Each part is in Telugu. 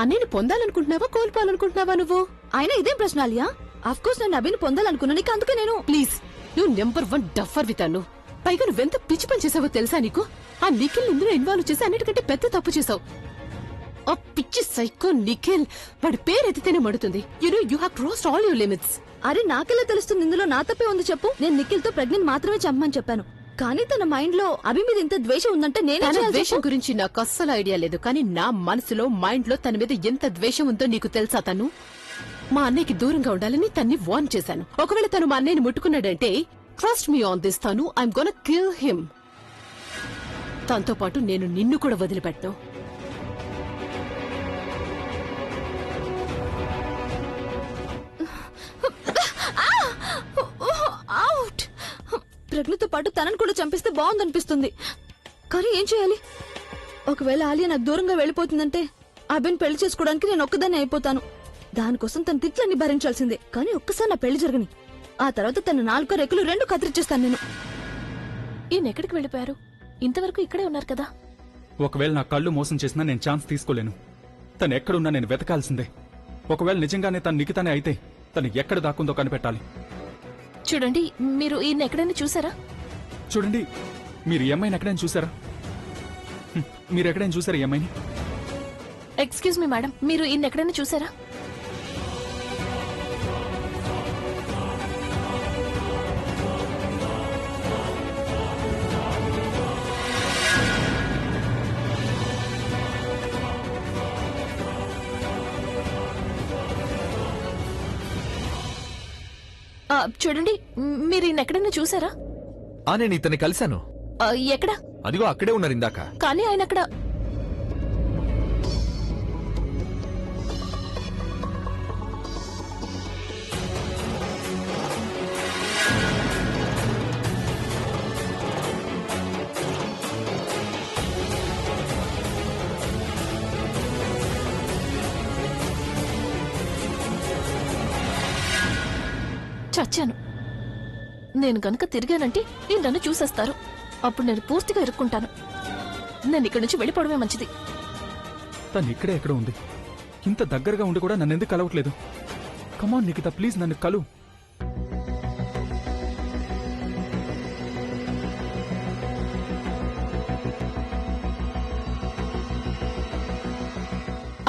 అన్నయ్యని పొందాలనుకుంటున్నావా కోల్పోవాలనుకుంటున్నావా నువ్వు? ఆయన ఇదేం ప్రశ్న అలియా? ఆఫ్ కోర్స్ నేను అభిని పొందాలనుకున్నా, నీకు అందుకే నేను. ప్లీజ్, నువ్వు నెంబర్ 1 డఫర్ వితాను. పైగా నువ్వెంత పిచ్చి పని చేసావో తెలుసా నీకు? ఆ నిఖిల్ ఇందులో ఇన్వాల్వ్ చేసి అన్నిటికంటే పెద్ద తప్పు చేసావు. ఆ పిచ్చి సైకో నిఖిల్, వాడి పేరెత్తితేనే మడుతుంది. You have crossed all your limits. అరే నాకెలా తెలుస్తుంది ఇందులో నా తప్పే ఉంది చెప్పు? నేను నిఖిల్ తో ప్రెగ్నెంట్ మాత్రమే చమ్మని చెప్పాను, కానీ తన మైండ్ లో అభి మీద ఇంత ద్వేషం ఉందంటే నేను ద్వేషం గురించి నాకు అస్సలు ఐడియా లేదు, కానీ నా మనసులో మైండ్ లో తన మీద ఎంత ద్వేషం ఉందో నీకు తెలుసా? తను మా అన్నయ్యకి దూరంగా ఉండాలని తన్ని వార్న్ చేశాను. ఒకవేళ తను మా అన్నయ్యని ముట్టుకున్నాడంటే ట్రస్ట్ మీ ఆన్ దిస్ తను, ఐఎమ్ గోనా కిల్ హిమ్. తనతో పాటు నేను నిన్ను కూడా వదిలిపెట్టను. ప్రజ్ఞతో పాటు తనను కూడా చంపిస్తే బాగుందనిపిస్తుంది, కానీ ఏం చేయాలి? ఒకవేళ ఆలియా నాకు దూరంగా వెళ్ళిపోతుందంటే అభిని పెళ్లి చేసుకోవడానికి నేను ఒక్కదాన్ని అయిపోతాను. దానికోసం తన తిట్లన్నీ భరించాల్సిందే. కానీ ఒక్కసారి నా పెళ్లి జరగని, ఆ తర్వాత తన 4 రెక్కలు 2 కత్తిరిచేస్తాను నేను. ఈయన ఎక్కడికి వెళ్ళిపోయారు? ఇంతవరకు ఇక్కడే ఉన్నారు కదా. ఒకవేళ నా కళ్ళు మోసం చేసినా నేను ఛాన్స్ తీసుకోలేను. తను ఎక్కడున్నా నేను వెతకాల్సిందే. ఒకవేళ నిజంగానే తను నిఖితానే అయితే తను ఎక్కడ దాక్కుందో కనిపెట్టాలి. చూడండి, మీరు ఈయన ఎక్కడైనా చూసారా? చూడండి, మీరు ఈ అమ్మాయిని ఎక్కడైనా చూసారా? మీరు ఎక్కడైనా చూసారా ఈ అమ్మాయిని? ఎక్స్క్యూజ్ మీ మేడం, మీరు ఈయన ఎక్కడైనా చూసారా? చూడండి, మీరు ఈయన ఎక్కడైనా చూసారా? నేను ఇతన్ని కలిశాను. ఎక్కడ? అదిగో అక్కడే ఉన్నారు ఇందాక. కానీ ఆయన అక్కడ. చచ్చాను. నేను గనక తిరిగానంటే నేను నన్ను చూసేస్తారు. అప్పుడు నేను పూర్తిగా ఇరుక్కుంటాను. నేను ఇక్కడి నుంచి వెళ్ళిపోవడమే మంచిది. తను ఇక్కడే ఎక్కడ ఉంది? ఇంత దగ్గరగా ఉండి కూడా నన్ను ఎందుకు కలవట్లేదు? కమాన్ నిఖిత, ప్లీజ్ నన్ను కలు.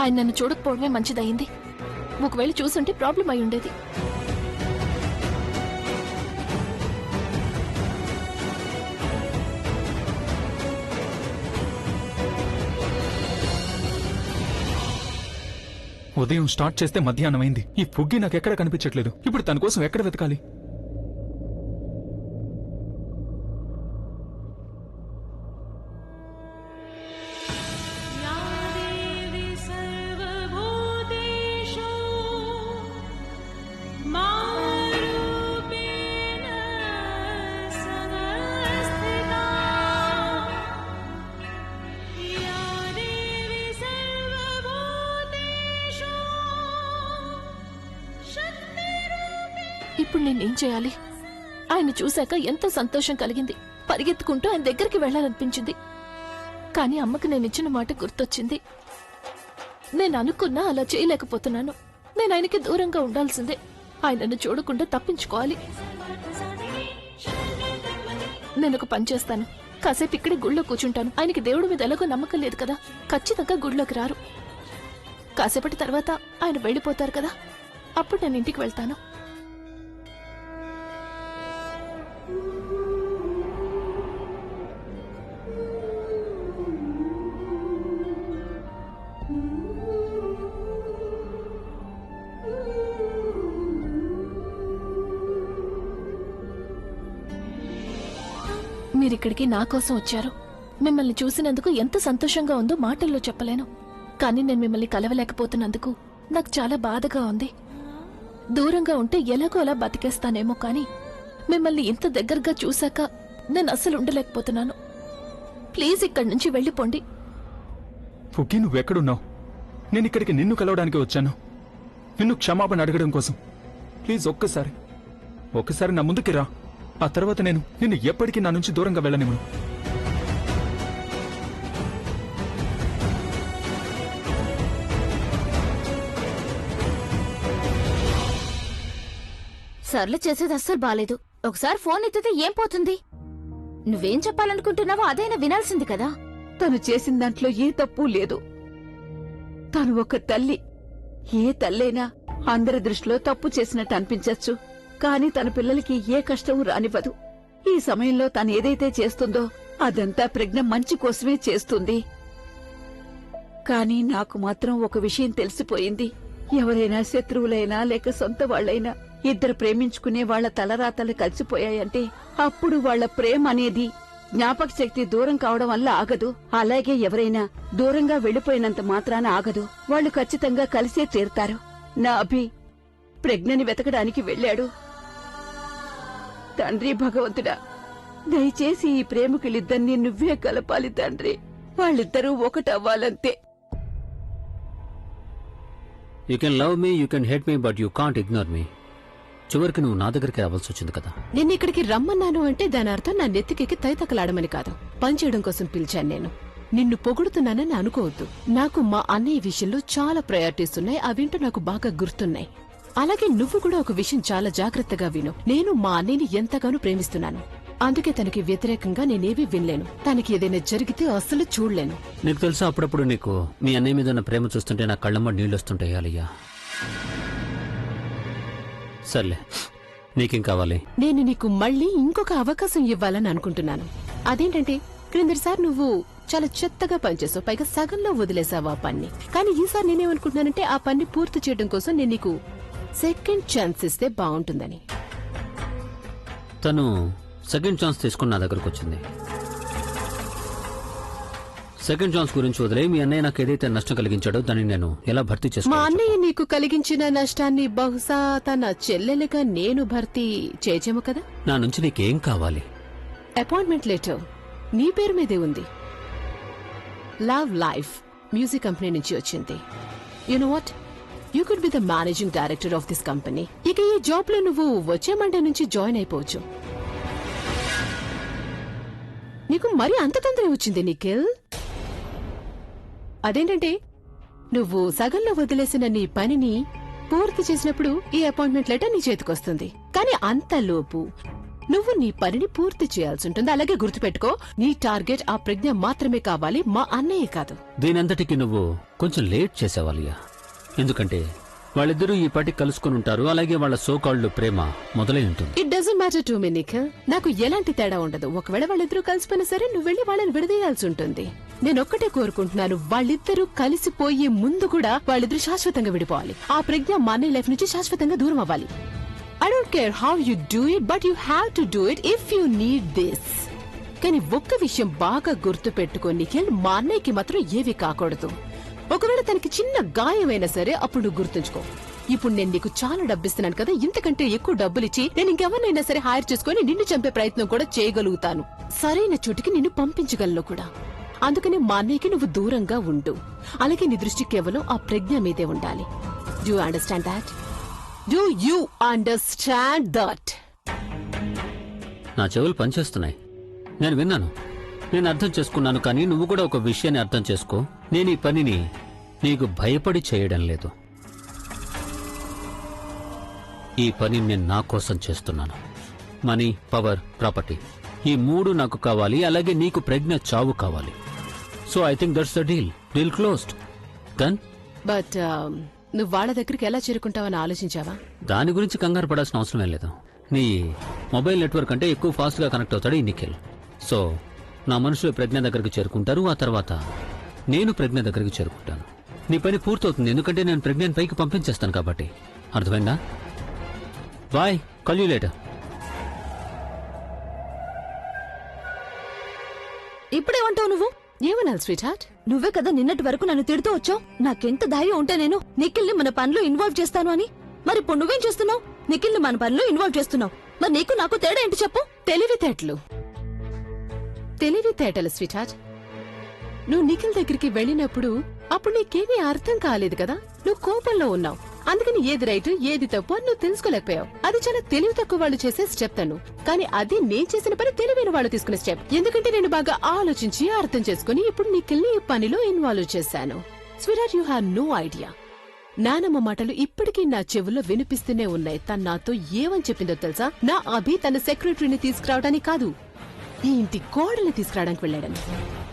ఆయన నన్ను చూడకపోవడమే మంచిదయింది. ఒకవేళ చూసుంటే ప్రాబ్లం అయి ఉండేది. ఉదయం స్టార్ట్ చేస్తే మధ్యాహ్నం అయింది. ఈ ఫుగ్గి నాకెక్కడ కనిపించట్లేదు. ఇప్పుడు తన కోసం ఎక్కడ వెతకాలి? ఇప్పుడు నేనేం చేయాలి? ఆయన చూశాక ఎంతో సంతోషం కలిగింది. పరిగెత్తుకుంటూ ఆయన దగ్గరికి వెళ్లాలనిపించింది. కానీ అమ్మకు నేనిచ్చిన మాట గుర్తొచ్చింది. నేను అనుకున్నా అలా చేయలేకపోతున్నాను. నేను ఆయనకి దూరంగా ఉండాల్సిందే. ఆయనను చూడకుండా తప్పించుకోవాలి. నేను ఒక పని చేస్తాను. కాసేపు ఇక్కడే గుళ్ళో కూర్చుంటాను. ఆయనకి దేవుడి మీద ఎలాగో నమ్మకం లేదు కదా, ఖచ్చితంగా గుడిలోకి రారు. కాసేపటి తర్వాత ఆయన వెళ్ళిపోతారు కదా, అప్పుడు నేను ఇంటికి వెళ్తాను. మీరిక్కడికి నా కోసం వచ్చారు. మిమ్మల్ని చూసినందుకు ఎంత సంతోషంగా ఉందో మాటల్లో చెప్పలేను. కానీ నేను మిమ్మల్ని కలవలేకపోతున్నందుకు నాకు చాలా బాధగా ఉంది. దూరంగా ఉంటే ఎలాగో అలా బతికేస్తానేమో, కానీ మిమ్మల్ని ఇంత దగ్గరగా చూశాక నేను అస్సలు ఉండలేకపోతున్నాను. ప్లీజ్ ఇక్కడి నుంచి వెళ్ళిపోండి. ఫుగ్గి, నువ్వెక్కడున్నావు? నేను ఇక్కడికి నిన్ను కలవడానికి వచ్చాను, నిన్ను క్షమాపణ అడగడం కోసం. ప్లీజ్ ఒక్కసారి నా ముందుకి రా. ఆ తర్వాత నేను నిన్ను ఎప్పటికీ నా నుంచి దూరంగా వెళ్ళనివ్వను. ఎన్నిసార్లు చేసేది అస్సలు బాలేదు. ఒకసారి ఫోన్ ఎత్తితే ఏం పోతుంది? నువ్వేం చెప్పాలనుకుంటున్నావో అదైనా వినాల్సింది కదా. తను చేసిన దాంట్లో ఏ తప్పు లేదు. తను ఒక తల్లి. ఏ తల్లైనా అందరి దృష్టిలో తప్పు చేసినట్టు అనిపించచ్చు, కాని తన పిల్లలకి ఏ కష్టమూ రానివ్వదు. ఈ సమయంలో తను ఏదైతే చేస్తుందో అదంతా ప్రజ్ఞ మంచి కోసమే చేస్తుంది. కాని నాకు మాత్రం ఒక విషయం తెలిసిపోయింది. ఎవరైనా శత్రువులైనా లేక సొంత వాళ్లైనా ఇద్దరు ప్రేమించుకునే వాళ్ల తలరాతలు కలిసిపోయాయంటే అప్పుడు వాళ్ల ప్రేమ అనేది జ్ఞాపక శక్తి దూరం కావడం వల్ల ఆగదు. అలాగే ఎవరైనా దూరంగా వెళ్లిపోయినంత మాత్రాన ఆగదు. వాళ్లు ఖచ్చితంగా కలిసే తీరుతారు. నా అభి ప్రజ్ఞని వెతకడానికి వెళ్లాడు. తండ్రి భగవంతుడా, దయచేసి ఈ ప్రేమికులిద్దరినీ నువ్వే కలపాలి తండ్రి. వాళ్ళిద్దరూ ఒకటవ్వాలంతే. You can love me, you can hate me, but you can't ignore me. చివరికి నువ్వు నా దగ్గరికి రావాల్సి వచ్చింది కదా. నిన్న ఇక్కడికి రమ్మన్నాను అంటే దాని అర్థం నా నెత్తికెక్కి తైతకలాడమని కాదు. పనిచేయడం కోసం పిలిచాను నేను. నిన్ను పొగుడుతున్నానని అనుకోవద్దు. నాకు మా అన్నయ్య విషయంలో చాలా ప్రయారిటీస్ ఉన్నాయి. అవింటూ నాకు బాగా గుర్తున్నాయి. అలాగే నువ్వు కూడా ఒక విషయం చాలా జాగ్రత్తగా విను. నేను మా అన్నయ్యని ఎంతగానో ప్రేమిస్తున్నాను. అందుకే తనకి వ్యతిరేకంగా నేనేవి వినలేను. తనకి ఏదైనా జరిగితే అస్సలు చూడలేను. నీకు తెలుసా, అప్పుడప్పుడు నీకు మీ అన్నయ్య మీద ఉన్న ప్రేమ చూస్తుంటే నా కళ్ళమ్మ నీళ్ళు వస్తుంటాయి అలయ్యా. సర్లే, నీకేం కావాలి? నేను నీకు మళ్ళీ ఇంకొక అవకాశం ఇవ్వాలని అనుకుంటున్నాను. అదేంటంటే క్రిందటిసారి నువ్వు చాలా చెత్తగా పనిచేసావు, పైగా సగంలో వదిలేసావు ఆ పని. కానీ ఈసారి నేనేమనుకుంటున్నానంటే ఆ పని పూర్తి చేయడం కోసం నేను నీకు సెకండ్ ఛాన్స్ ఇస్తే బాగుంటుందని. తను సెకండ్ ఛాన్స్ తీసుకుని నా దగ్గరకు వచ్చింది. సెకండ్ ఛాన్స్ గురించి వదిలే, మీ అన్నయ్య నాకు ఏదైతే నష్టం కలిగించాడో దాన్ని నేను ఎలా భర్తీ మా చేసుకోవాలి? అన్నయ్య నీకు కలిగించిన నష్టాన్ని బహుశా తన చెల్లెలుగా నేను భర్తీ చేయచేమో కదా. నా నుంచి నీకేం కావాలి? అపాయింట్మెంట్ లెటర్ నీ పేరు మీదే ఉంది. లవ్ లైఫ్ మ్యూజిక్ కంపెనీ నుంచి వచ్చింది. You know what, you could be the managing director of this company. ఇక ఈ జాబ్ లో నువ్వు వచ్చే మండే నుంచి జాయిన్ అయిపోవచ్చు. నీకు మరి అంత తొందర వచ్చింది నిఖిల్. అదేంటంటే నువ్వు సగంలో వదిలేసిన నీ పనిని పూర్తి చేసినప్పుడు ఈ అపాయింట్మెంట్ లెటర్ నీ చేతికొస్తుంది. కానీ అంతలోపు నువ్వు నీ పనిని పూర్తి చేయాల్సి ఉంటుంది. అలాగే గుర్తుపెట్టుకో, నీ టార్గెట్ ఆ ప్రజ్ఞ మాత్రమే కావాలి, మా అన్నయ్య కాదు. దీనంతటికి నువ్వు కొంచెం లేట్ చేసేవాళ్ళయ్యా. ఎందుకంటే వాళ్ళిద్దరూ ఈ పాటికి కలుసుకుని ఉంటారు. అలాగే వాళ్ళ సోకాళ్ళు ప్రేమ మొదలై ఉంటుంది. It doesn't matter to me Nikhil. నాకు ఎలాంటి తేడా ఉండదు. ఒకవేళ వాళ్ళిద్దరూ కలిసిపోయినా సరే నువ్వు వెళ్లి వాళ్ళని విడదీయాల్సి ఉంటుంది. నేనొక్కటే కోరుకుంటున్నాను, వాళ్ళిద్దరూ కలిసిపోయే ముందు కూడా వాళ్ళిద్దరూ శాశ్వతంగా విడిపోవాలి. ఆ ప్రజ్ఞ మా అన్నయ్య లైఫ్ నుంచి శాశ్వతంగా దూరం అవ్వాలి. I don't care how you do it, but you have to do it if you need this. కానీ ఒక్క విషయం బాగా గుర్తు పెట్టుకో నిఖిల్, మా అన్నయ్యకి మాత్రం ఏవి కాకూడదు. ఒకవేళ తనకి చిన్న గాయమైనా సరే అప్పుడు నువ్వు గుర్తుంచుకో. ఇప్పుడు నేను నీకు చాలా డబ్బిస్తున్నాను కదా, ఇంతకంటే ఎక్కువ డబ్బులిచ్చి నేను ఇంకెవరినైనా సరే హైర్ చేసుకుని నిన్ను చంపే ప్రయత్నం కూడా చేయగలుగుతాను. సరైన చోటికి నిన్ను పంపించగలను కూడా. అందుకని మా అన్నయ్యకి నువ్వు దూరంగా ఉండు. అలాగే నీ దృష్టి కేవలం ఆ ప్రజ్ఞ మీదే ఉండాలి. Do you understand that? Do you understand that? నా చెవులు పనిచేస్తున్నాయి. నేను విన్నాను, నేను అర్థం చేసుకున్నాను. కానీ నువ్వు కూడా ఒక విషయాన్ని అర్థం చేసుకో. నేను ఈ పనిని నీకు భయపడి చేయడం లేదు. ఈ పని నేను నా కోసం చేస్తున్నాను. మనీ, పవర్, ప్రాపర్టీ, ఈ మూడు నాకు కావాలి. అలాగే నీకు ప్రజ్ఞ చావు కావాలి. So I think that's the deal. Deal closed. Done. But నువ్వు వాళ్ళ దగ్గరికి ఎలా చేరుకుంటావని ఆలోచించావా? దాని గురించి కంగారు పడాల్సిన అవసరమే లేదు. నీ మొబైల్ నెట్వర్క్ అంటే ఎక్కువ ఫాస్ట్ గా కనెక్ట్ అవుతాడు ఈ నిఖిల్. సో నా మనుషులు ప్రజ్ఞ దగ్గరికి చేరుకుంటారు. ఆ తర్వాత నేను ప్రజ్ఞ దగ్గరికి చేరుకుంటాను. నీ పని పూర్తవుతుంది, ఎందుకంటే నేను ప్రజ్ఞని పైకి పంపించేస్తాను కాబట్టి. అర్థమైందా? Bye, call you later. ఇప్పుడేమంటావు నువ్వు? ఏమనాలి స్వీట్ హార్ట్? నువ్వే కదా నిన్నటి వరకు నన్ను తిడుతూ వచ్చావు. నాకెంత ధైర్యం ఉంటే నేను నిఖిల్ని మన పనిలో ఇన్వాల్వ్ చేస్తాను అని. మరి ఇప్పుడు నువ్వేం చేస్తున్నావు? నిఖిల్ని మన పనిలో ఇన్వాల్వ్ చేస్తున్నావు. మరి నీకు నాకు తేడా ఏంటి చెప్పు? తెలివితేటలు స్వీట్ హార్ట్. నువ్వు నిఖిల్ దగ్గరికి వెళ్ళినప్పుడు అప్పుడు నీకేమీ అర్థం కాలేదు కదా. నువ్వు కోపంలో ఉన్నావు. అందుకని ఏది రైట్ ఏది తప్పు అని నువ్వు తెలుసుకోలేకపోయావు. అది చాలా తెలివి తక్కువ వాళ్ళు చేసే స్టెప్ తను. కానీ అది నేను చేసిన పని తెలివైన వాళ్ళు తీసుకునే స్టెప్. ఎందుకంటే నేను బాగా ఆలోచించి అర్థం చేసుకుని ఇప్పుడు నిఖిల్ని ఈ పనిలో ఇన్వాల్వ్ చేశాను. Sweetheart, you have no idea. నానమ్మ మాటలు ఇప్పటికీ నా చెవుల్లో వినిపిస్తూనే ఉన్నాయి. తను నాతో ఏమని చెప్పిందో తెలుసా? నా అభి తన సెక్రటరీని తీసుకురావడానికి కాదు, ఈ ఇంటి కోడల్ని తీసుకురావడానికి వెళ్ళాడని.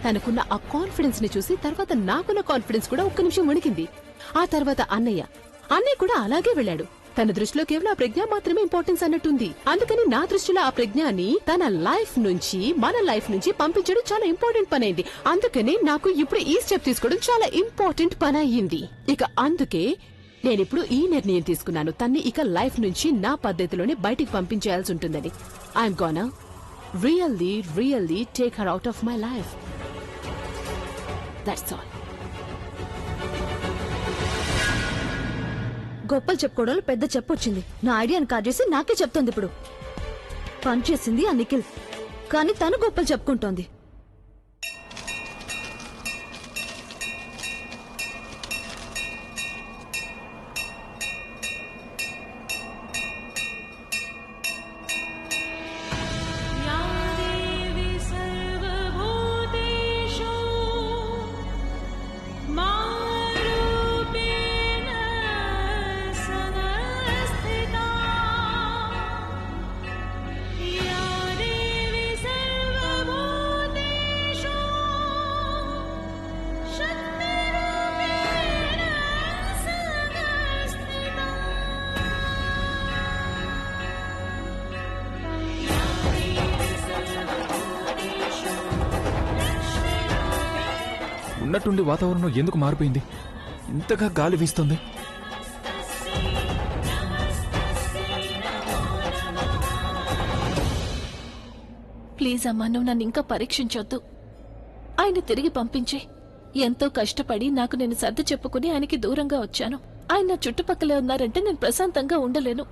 తనకున్న ఆ కాన్ఫిడెన్స్ ని చూసి తర్వాత నాకున్న కాన్ఫిడెన్స్ కూడా ఒక్క నిమిషం వణికింది. ఆ తర్వాత అన్నయ్య కూడా అలాగే వెళ్ళాడు. తన దృష్టిలో కేవలం ఆ ప్రజ్ఞ మాత్రమే ఇంపార్టెన్స్ అన్నట్టుంది. అందుకని నా దృష్టిలో ఆ ప్రజ్ఞని తన లైఫ్ నుంచి మన లైఫ్ నుంచి పంపించడం చాలా ఇంపార్టెంట్ పని అయింది. అందుకని నాకు ఇప్పుడు ఈ స్టెప్ తీసుకోవడం చాలా ఇంపార్టెంట్ పని అయ్యింది. ఇక అందుకే నేనిప్పుడు ఈ నిర్ణయం తీసుకున్నాను, తన్ని ఇక లైఫ్ నుంచి నా పద్ధతిలోనే బయటికి పంపించేయాల్సి ఉంటుందని. I'm gonna really take her out of my life. That's all. గొప్పలు చెప్పుకోవడంలో పెద్ద చెప్పొచ్చింది. నా ఐడియాని కాల్ చేసి నాకే చెప్తోంది. ఇప్పుడు పని చేసింది ఆ నిఖిల్, కానీ తను గొప్పలు చెప్పుకుంటోంది. ఉన్నట్టుండి వాతావరణం ఎందుకు మారిపోయింది? ఇంతగా గాలి వీస్తుంది. ప్లీజ్ అమ్మా, నువ్వు నన్ను ఇంకా పరీక్షించొద్దు. ఆయన తిరిగి పంపించే. ఎంతో కష్టపడి నాకు నేను సర్ది చెప్పుకుని ఆయనకి దూరంగా వచ్చాను. ఆయన నా చుట్టుపక్కలే ఉన్నారంటే నేను ప్రశాంతంగా ఉండలేను.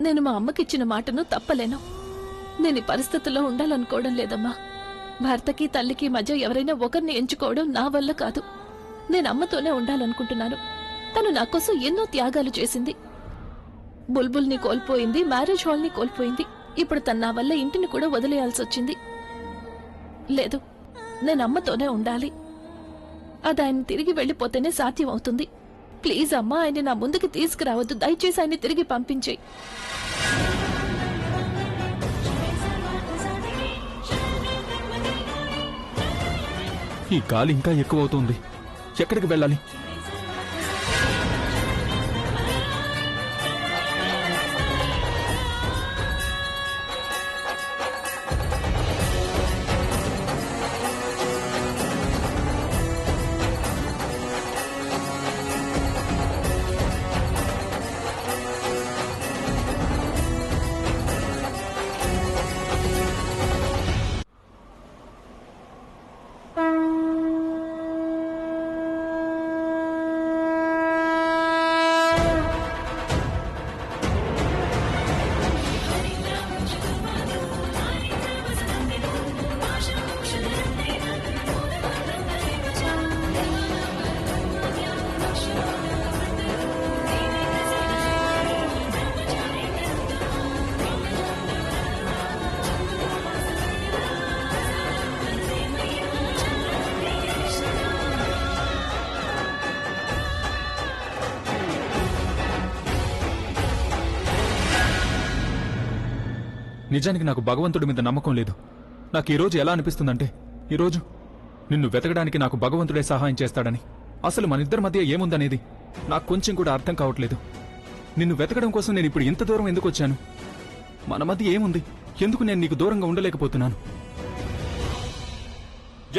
నేను మా అమ్మకిచ్చిన మాటను తప్పలేను. నేను ఈ పరిస్థితుల్లో ఉండాలనుకోవడం లేదమ్మా. భర్తకి తల్లికి మధ్య ఎవరైనా ఒకరిని ఎంచుకోవడం నా వల్ల కాదు. నేను అమ్మతోనే ఉండాలనుకుంటున్నాను. తను నా కోసం ఎన్నో త్యాగాలు చేసింది. బుల్బుల్ని కోల్పోయింది, మ్యారేజ్ హాల్ని కోల్పోయింది. ఇప్పుడు తన నా వల్ల ఇంటిని కూడా వదిలేయాల్సి వచ్చింది. లేదు, నేను అమ్మతోనే ఉండాలి. అది ఆయన తిరిగి వెళ్లిపోతేనే సాధ్యం అవుతుంది. ప్లీజ్ అమ్మా, ఆయన నా ముందుకి తీసుకురావద్దు. దయచేసి ఆయన తిరిగి పంపించేయి. ఈ గాలి ఇంకా ఎక్కువ అవుతుంది. ఎక్కడికి వెళ్ళాలి? నిజానికి నాకు భగవంతుడి మీద నమ్మకం లేదు. నాకు ఈరోజు ఎలా అనిపిస్తుందంటే, ఈరోజు నిన్ను వెతకడానికి నాకు భగవంతుడే సహాయం చేస్తాడని. అసలు మన ఇద్దరి మధ్య ఏముందనేది నాకు కొంచెం కూడా అర్థం కావట్లేదు. నిన్ను వెతకడం కోసం నేను ఇప్పుడు ఇంత దూరం ఎందుకు వచ్చాను? మన మధ్య ఏముంది? ఎందుకు నేను నీకు దూరంగా ఉండలేకపోతున్నాను?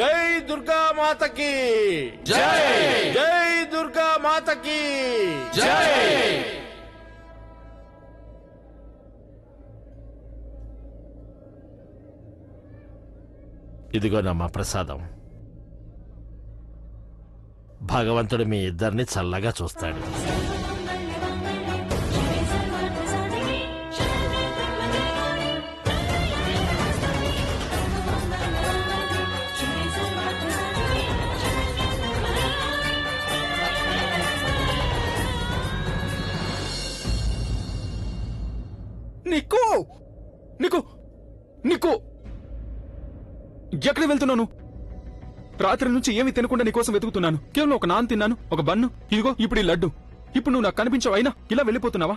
జై దుర్గా మాతకి జై! జై దుర్గా మాతకి జై! ఇదిగోనమ్మా ప్రసాదం. భగవంతుడు మీ ఇద్దరిని చల్లగా చూస్తాడు. నీకు నీకు నీకు ఎక్కడ వెళ్తున్నాను? రాత్రి నుంచి ఏమీ తినకుండా నీకోసం వెతుకుతున్నాను. కేవలం ఒక నాన్ తిన్నాను, ఒక బన్ను, ఇదిగో ఇప్పుడు ఈ లడ్డు. ఇప్పుడు నువ్వు నాకు కనిపించావు అయినా ఇలా వెళ్ళిపోతున్నావా?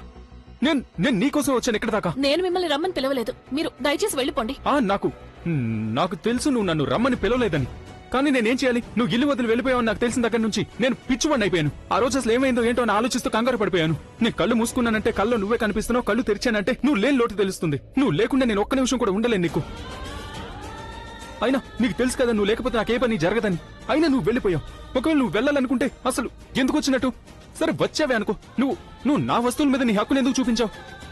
నేను నీకోసం వచ్చాను ఇక్కడ దాకా. నేను మిమ్మల్ని రమ్మని పిలవలేదు. మీరు దయచేసి వెళ్ళిపోండి. నాకు తెలుసు నువ్వు నన్ను రమ్మని పిలవలేదని. కానీ నేనేం చేయాలి? నువ్వు ఇల్లు వదిలి వెళ్ళిపోయావని నాకు తెలిసిన దగ్గర నుంచి నేను పిచ్చివాడిని అయిపోయాను. ఆ రోజు అసలు ఏమైందో ఏంటో అని ఆలోచిస్తూ కంగారు పడిపోయాను. నేను కళ్ళు మూసుకున్నానంటే కళ్ళు నువ్వే కనిపిస్తున్నావు, కళ్ళు తెరిచానంటే నువ్వు లేని లోటు తెలుస్తుంది. నువ్వు లేకుండా నేను ఒక్క నిమిషం కూడా ఉండలేను నీకు. అయినా నీకు తెలుసు కదా నువ్వు లేకపోతే నాకే పని జరగదని. అయినా నువ్వు వెళ్ళిపోయావు. ఒకవేళ నువ్వు వెళ్ళాలనుకుంటే అసలు ఎందుకు వచ్చినట్టు? సరే వచ్చావే అనుకో. నువ్వు నా వస్తువుల మీద నీ హక్కును ఎందుకు చూపించావు?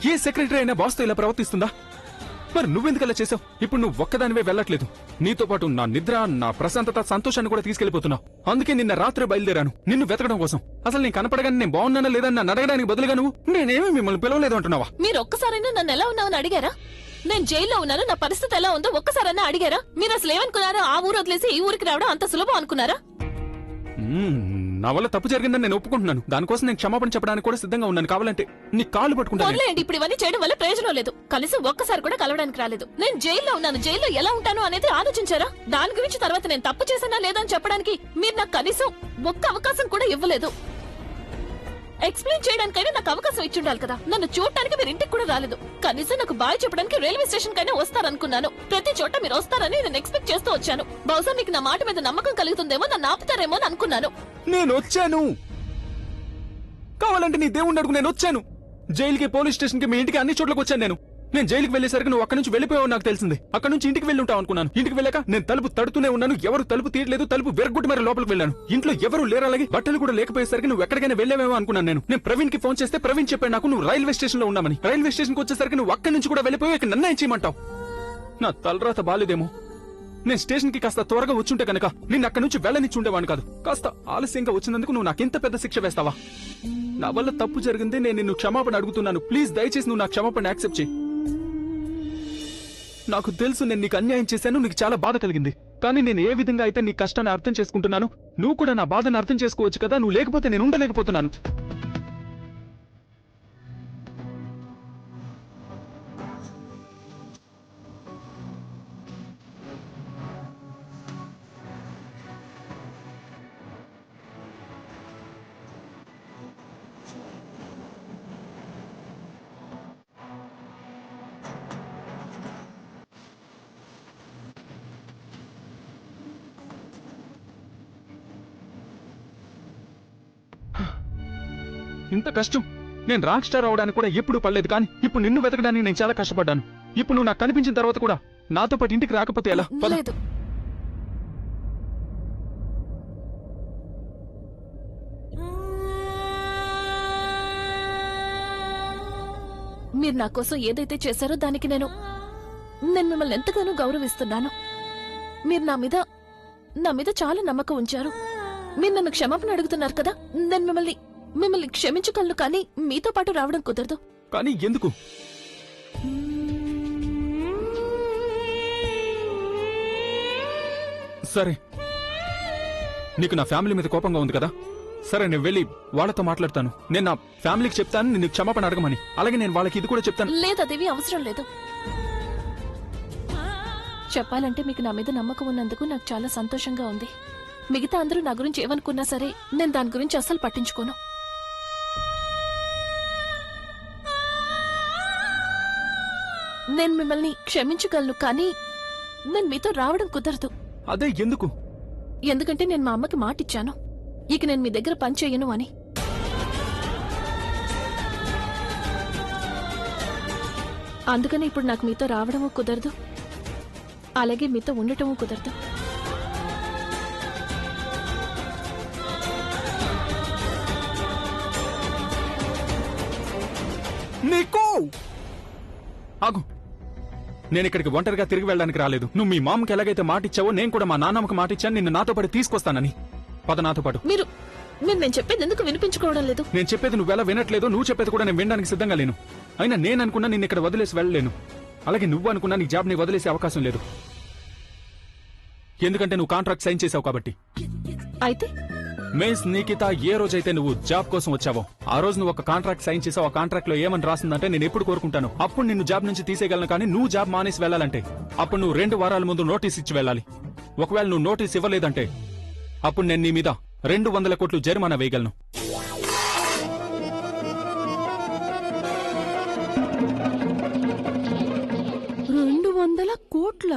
ఏ సెక్రటరీ అయినా బాస్తో ఇలా ప్రవర్తిస్తుందా? మరి నువ్వెందుకు అలా చేసావు? ఇప్పుడు నువ్వు ఒక్కదానివే వెళ్ళట్లేదు, నీతో పాటు నా నిద్ర, నా ప్రశాంతత, సంతోషాన్ని కూడా తీసుకెళ్లిపోతున్నావు. అందుకే నిన్న రాత్రి బయలుదేరాను నిన్ను వెతకడం కోసం. అసలు నేను కనపడగానే నేను బాగున్నానా లేదా నన్ను అడగడానికి బదులుగా నువ్వు నేనేమీ మిమ్మల్ని పిలవలేదు అంటున్నావా? మీరు ఒక్కసారైనా నన్ను ఎలా ఉన్నావని అడిగారా? నేను జైల్లో ఉన్నాను, నా పరిస్థితి ఎలా ఉందో ఒక్కసారైనా అడిగారా? మీరు అసలు ఏమనుకున్నారా? ఆ ఊరు వదిలేసి ఈ ఊరికి రావడం అంత సులభం అనుకున్నారా? నా వల్ల తప్పు జరిగిందని నేను ఒప్పుకుంటున్నాను. దానికోసం నేను క్షమాపణ చెప్పడానికి కూడా సిద్ధంగా ఉన్నాను. కావాలంటే నీ కాళ్ళు పట్టుకుంటాను. వదిలేయండి. ఇప్పుడు ఇవన్నీ చేయడం వల్ల ప్రయోజనం లేదు. కనీసం ఒక్కసారి కూడా కలవడానికి రాలేదు. నేను జైల్లో ఉన్నాను, జైల్లో ఎలా ఉంటాను అనేది ఆలోచించారా? దాని గురించి తర్వాత నేను తప్పు చేశానా లేదా అని చెప్పడానికి మీరు నాకు కనీసం ఒక్క అవకాశం కూడా ఇవ్వలేదు. ఎక్స్ప్లెయిన్ చేయడానికైనా నాకు అవకాశం ఇచ్చుండాలి కదా. నన్ను చూడటానికి మీరు ఇంటికి కూడా రాలేదు. కనీసం నాకు బాయ్ చెప్పడానికి రైల్వే స్టేషన్ కైనా వస్తారనుకున్నాను. ప్రతి చోట మీరు వస్తారని నేను ఎక్స్పెక్ట్ చేస్తూ వచ్చాను. బహుశా మీకు నా మాట మీద నమ్మకం కలుగుతుందేమో, నన్ను ఆపుతారేమో అని అనుకున్నాను. నేను వచ్చాను. కావాలంటే నీ దేవుణ్ణి అడుగు. నేను వచ్చాను జైలుకి, పోలీస్ స్టేషన్ కి, మీ ఇంటికి, అన్ని చోట్లకి వచ్చాను నేను. నేను జైలుకి వెళ్లేసరికి నువ్వు అక్కడి నుంచి వెళ్ళిపోయావు నాకు తెలిసింది. అక్కడి నుంచి ఇంటికి వెళ్ళి ఉంటావు అనుకున్నాను. ఇంటికి వెళ్ళాక నేను తలుపు తడుతూనే ఉన్నాను. ఎవరు తలుపు తీయట్లేదు. తలుపు వెరగొట్టి మరి లోపలికి వెళ్ళాను. ఇంట్లో ఎవరు లేరు. అలాగే బట్టలు కూడా లేకపోయేసరికి నువ్వు ఎక్కడికైనా వెళ్ళావేమో అనుకున్నాను. నేను ప్రవీణ్ కి ఫోన్ చేస్తే ప్రవీణ్ చెప్పాడు నాకు నువ్వు రైల్వే స్టేషన్ లో ఉన్నామని. రైల్వే స్టేషన్ కి వచ్చేసరికి నువ్వు అక్కడి నుంచి కూడా వెళ్ళిపోయావు. ఇక నన్ను ఏం చేయమంటావు? నా తలరాత బాలేదేమో. నేను స్టేషన్ కి కాస్త త్వరగా వచ్చుంటే కనుక నిన్ను అక్కడి నుంచి వెళ్ళనిచ్చుండేవాడిని కాదు. కాస్త ఆలస్యంగా వచ్చినందుకు నువ్వు నాకెంత పెద్ద శిక్ష వేస్తావా? నా వల్ల తప్పు జరిగింది. నేను నిన్ను క్షమాపణ అడుగుతున్నాను. ప్లీజ్ దయచేసి నువ్వు నా క్షమాపణ యాక్సెప్ట్ చేయి. నాకు తెలుసు నేను నీకు అన్యాయం చేశాను, నీకు చాలా బాధ కలిగింది. కానీ నేను ఏ విధంగా అయితే నీ కష్టాన్ని అర్థం చేసుకుంటున్నాను, నువ్వు కూడా నా బాధను అర్థం చేసుకోవచ్చు కదా. నువ్వు లేకపోతే నేను ఉండలేకపోతున్నాను. ఇంత కష్టం నేను రాక్ స్టార్ అవడానికి కూడా ఎప్పుడు పడలేదు. కానీ ఇప్పుడు నిన్ను వెతకడానికి నేను చాలా కష్టపడ్డాను. ఇప్పుడు నువ్వు నాకు కనిపించిన తర్వాత కూడా నాతో పాటు ఇంటికి రాకపోతే ఎలా? లేదు, మీరు నా కోసం ఏదైతే చేశారో దానికి నేను మిమ్మల్ని ఎంతగానో గౌరవిస్తున్నాను. మీరు నా మీద చాలా నమ్మకం ఉంచారు. మీరు నన్ను క్షమాపణ అడుగుతున్నారు కదా. నేను మిమ్మల్ని క్షమించగలను, కానీ మీతో పాటు రావడం కుదరదు. కానీ ఎందుకు? సరే, నీకు నా ఫ్యామిలీ మీద కోపంగా ఉంది కదా. సరే, నేను వెళ్ళి వాళ్ళతో మాట్లాడతాను. నేను నా ఫ్యామిలీకి చెప్తాను నిన్ను క్షమాపణ అడగమని. అలాగే నేను వాళ్ళకి ఇది కూడా చెప్తాను. లేదు, అదేవి అవసరం లేదు. చెప్పాలంటే మీకు నా మీద నమ్మకం ఉన్నందుకు నాకు చాలా సంతోషంగా ఉంది. మిగతా అందరూ నా గురించి ఏమనుకున్నా సరే నేను దాని గురించి అస్సలు పట్టించుకోను. నేను మిమ్మల్ని క్షమించగలను, కానీ నేను మీతో రావడం కుదరదు. అదే ఎందుకు? ఎందుకంటే నేను మా అమ్మకి మాటిచ్చాను, ఇక నేను మీ దగ్గర పని చేయను అని. అందుకని ఇప్పుడు నాకు మీతో రావడము కుదరదు, అలాగే మీతో ఉండటము కుదరదు. నీకు ఆగు. నేను ఇక్కడికి ఒంటరిగా తిరిగి వెళ్ళడానికి రాలేదు. నువ్వు మీ మామకి ఎలాగైతే మాటిచ్చావో నేను కూడా మా నాన్నమ్మకి మాటిచ్చాను నిన్ను నాతో పాటు తీసుకొస్తానని. పద నాతో పాటు. మీరు నేను చెప్పేది ఎందుకు వినిపించుకోవడం లేదు? నేను చెప్పేది నువ్వెలా వినట్లేదు, నువ్వు చెప్పేది కూడా నేను వినడానికి సిద్ధంగా లేను. అయినా నేను అనుకున్నా నిన్ను ఇక్కడ వదిలేసి వెళ్ళలేను, అలాగే నువ్వు అనుకున్నా నీ జాబ్ ని వదిలేసే అవకాశం లేదు. ఎందుకంటే నువ్వు కాంట్రాక్ట్ సైన్ చేసావు కాబట్టి. అయితే మేస్ నీకిత ఏ రోజైతే నువ్వు జాబ్ కోసం వచ్చావో ఆ రోజు నువ్వు ఒక కాంట్రాక్ట్ సైన్ చేసావు. ఆ కాంట్రాక్ట్ లో ఏమని రాసిందంటే నేను ఎప్పుడు కోరుకుంటాను అప్పుడు నిన్ను జాబ్ నుంచి తీసేయగలను, కానీ నువ్వు జాబ్ మానేసి వెళ్ళాలంటే అప్పుడు నువ్వు 2 వారాల ముందు నోటీస్ ఇచ్చి వెళ్ళాలి. ఒకవేళ నువ్వు నోటీస్ ఇవ్వలేదంటే అప్పుడు నేను నీ మీద 200 కోట్లు జరిమానా వేయగలను. 200 కోట్ల?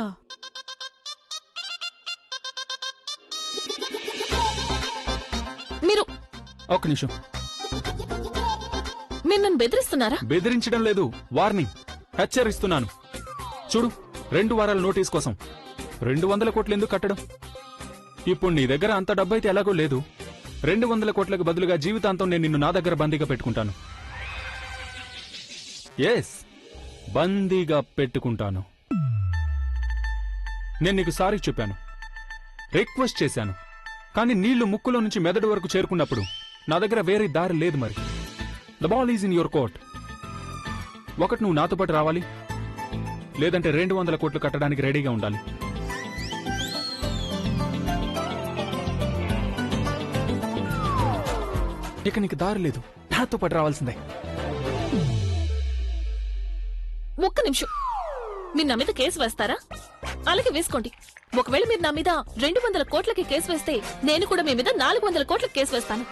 మీరు ఒక్క నిమిషం. మీరు నన్ను బెదిరిస్తున్నారా? బెదిరించడం లేదు, వార్నింగ్, హెచ్చరిస్తున్నాను. చూడు, 2 వారాల నోటీస్ కోసం 200 కోట్లు ఎందుకు కట్టడం? ఇప్పుడు నీ దగ్గర అంత డబ్బైతే ఎలాగో లేదు. 200 కోట్లకు బదులుగా జీవితాంతం నేను నిన్ను నా దగ్గర బందీగా పెట్టుకుంటాను. ఎస్, బందీగా పెట్టుకుంటాను. నేను నీకు సారీ చెప్పాను, రిక్వెస్ట్ చేశాను, కానీ నీళ్లు ముక్కులో నుంచి మెదడు వరకు చేరుకున్నప్పుడు నా దగ్గర వేరే దారి లేదు. మరి the ball is in your court. ఒకటి నువ్వు నాతో పాటు రావాలి, లేదంటే 200 కోట్లు కట్టడానికి రెడీగా ఉండాలి. ఇక నీకు దారి లేదు, నాతో పాటు రావాల్సిందే. ఒక్క నిమిషం. మీరు నా మీద కేసు వేస్తారా? అలాగే వేసుకోండి. ఒకవేళ మీరు నా మీద 200 కోట్లకి కేసు వేస్తే నేను కూడా మీ మీద 400 కోట్లకి కేసు వేస్తాను.